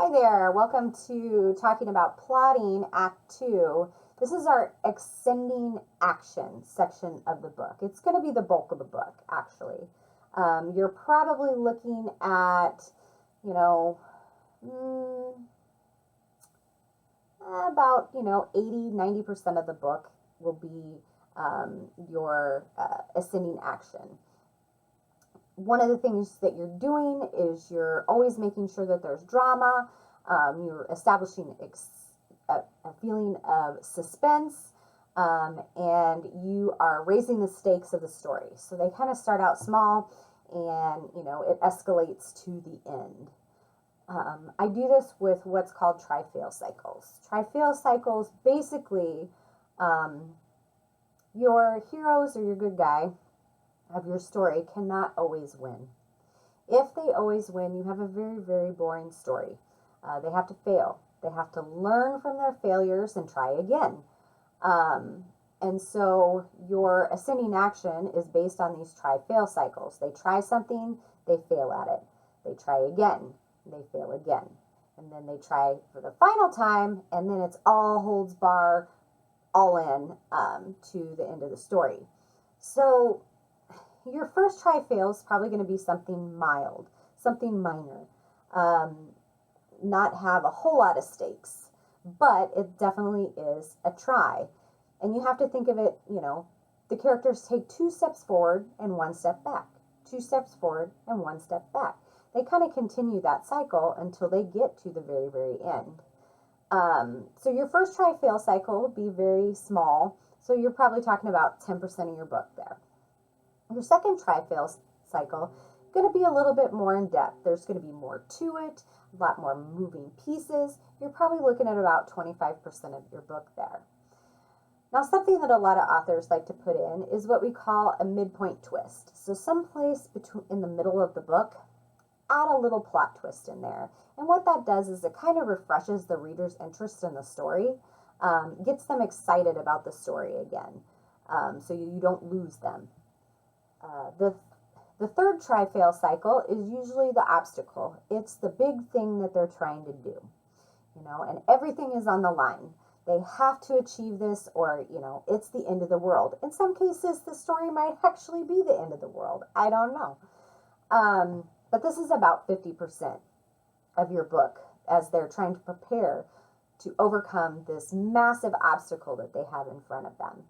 Hi there, welcome to talking about plotting Act 2. This is our extending action section of the book. It's going to be the bulk of the book, actually. You're probably looking at, you know, mm, about, 80-90% of the book will be your ascending action. One of the things that you're doing is you're always making sure that there's drama. You're establishing a feeling of suspense, and you are raising the stakes of the story. So they kind of start out small, and it escalates to the end. I do this with what's called tri-fail cycles. Tri-fail cycles basically, your heroes or your good guy of your story cannot always win. If they always win, you have a very, very boring story. They have to fail. They have to learn from their failures and try again. And so your ascending action is based on these try-fail cycles. They try something, they fail at it. They try again, they fail again. And then they try for the final time, and then it's all holds bar, all in to the end of the story. So your first try fail is probably going to be something mild, something minor, not have a whole lot of stakes, but it definitely is a try. And you have to think of it, the characters take 2 steps forward and 1 step back, 2 steps forward and 1 step back. They kind of continue that cycle until they get to the very, very end. So your first try fail cycle will be very small. So you're probably talking about 10% of your book there. Your second tri-fail cycle is going to be a little bit more in depth. There's going to be more to it, a lot more moving pieces. You're probably looking at about 25% of your book there. Now, something that a lot of authors like to put in is what we call a midpoint twist. So someplace in the middle of the book, add a little plot twist in there. And what that does is it kind of refreshes the reader's interest in the story, gets them excited about the story again, so you don't lose them. The third tri-fail cycle is usually the obstacle. It's the big thing that they're trying to do, and everything is on the line. They have to achieve this, or, it's the end of the world. In some cases, the story might actually be the end of the world. I don't know. But this is about 50% of your book as they're trying to prepare to overcome this massive obstacle that they have in front of them.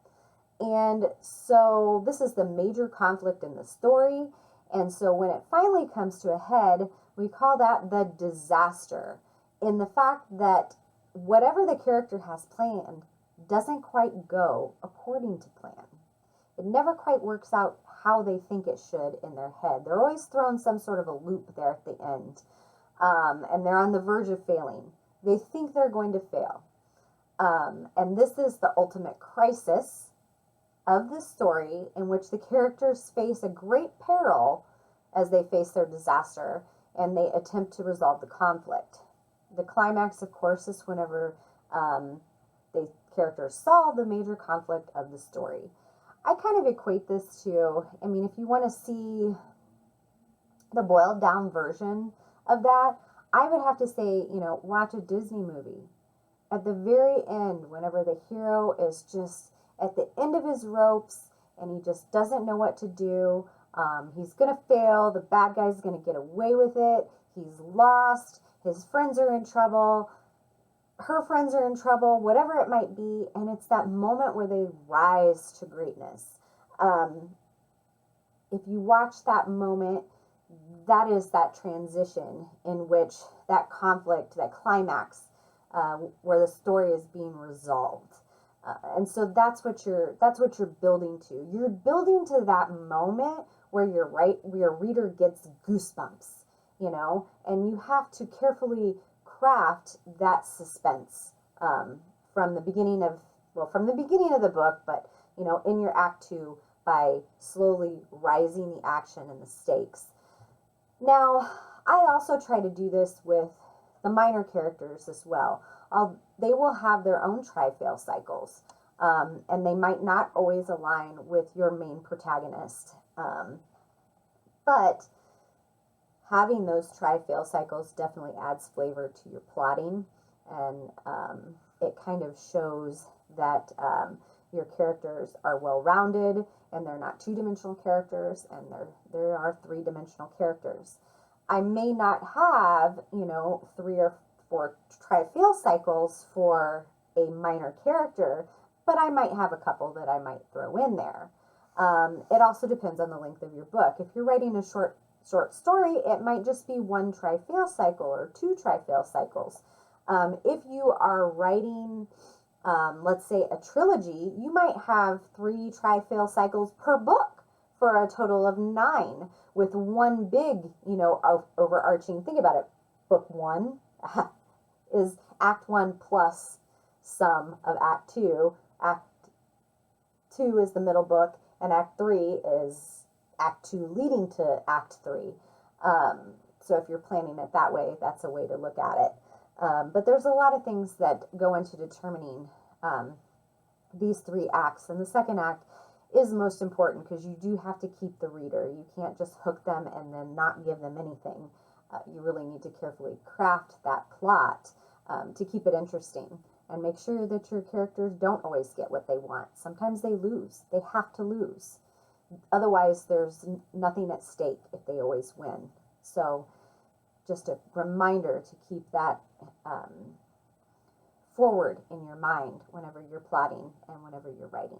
And so this is the major conflict in the story. And so when it finally comes to a head, we call that the disaster, in the fact that whatever the character has planned doesn't quite go according to plan. It never quite works out how they think it should in their head. They're always thrown some sort of a loop there at the end. And they're on the verge of failing. They think they're going to fail. And this is the ultimate crisis of the story, in which the characters face a great peril as they face their disaster and they attempt to resolve the conflict. The climax, of course, is whenever the characters solve the major conflict of the story. I kind of equate this to, if you want to see the boiled down version of that, I would have to say, watch a Disney movie. At the very end, whenever the hero is just at the end of his ropes and he just doesn't know what to do, he's going to fail, the bad guy's going to get away with it, he's lost, his friends are in trouble, her friends are in trouble, whatever it might be, and it's that moment where they rise to greatness. If you watch that moment, that is that transition in which that conflict, that climax, where the story is being resolved. And so that's what you're building to. You're building to that moment where your reader gets goosebumps, and you have to carefully craft that suspense from the beginning of the book, but in your act 2 by slowly rising the action and the stakes. Now, I also try to do this with the minor characters as well. They will have their own tri-fail cycles, and they might not always align with your main protagonist. But having those try-fail cycles definitely adds flavor to your plotting, and it kind of shows that your characters are well-rounded, and they're not two-dimensional characters, and there are three-dimensional characters. I may not have, 3 or 4 try-fail cycles for a minor character, but I might have a couple that I might throw in there. It also depends on the length of your book. If you're writing a short story, it might just be 1 try-fail cycle or 2 try-fail cycles. If you are writing, let's say, a trilogy, you might have 3 try-fail cycles per book for a total of 9, with one big, overarching. Think about it. Book 1 is Act 1 plus some of Act 2. Act 2 is the middle book, and Act 3 is Act 2 leading to Act 3. So if you're planning it that way, that's a way to look at it. But there's a lot of things that go into determining these 3 acts. And the second act is most important because you do have to keep the reader. You can't just hook them and then not give them anything. You really need to carefully craft that plot to keep it interesting, and make sure that your characters don't always get what they want. Sometimes they lose. They have to lose. Otherwise, there's nothing at stake if they always win. So just a reminder to keep that forward in your mind whenever you're plotting and whenever you're writing.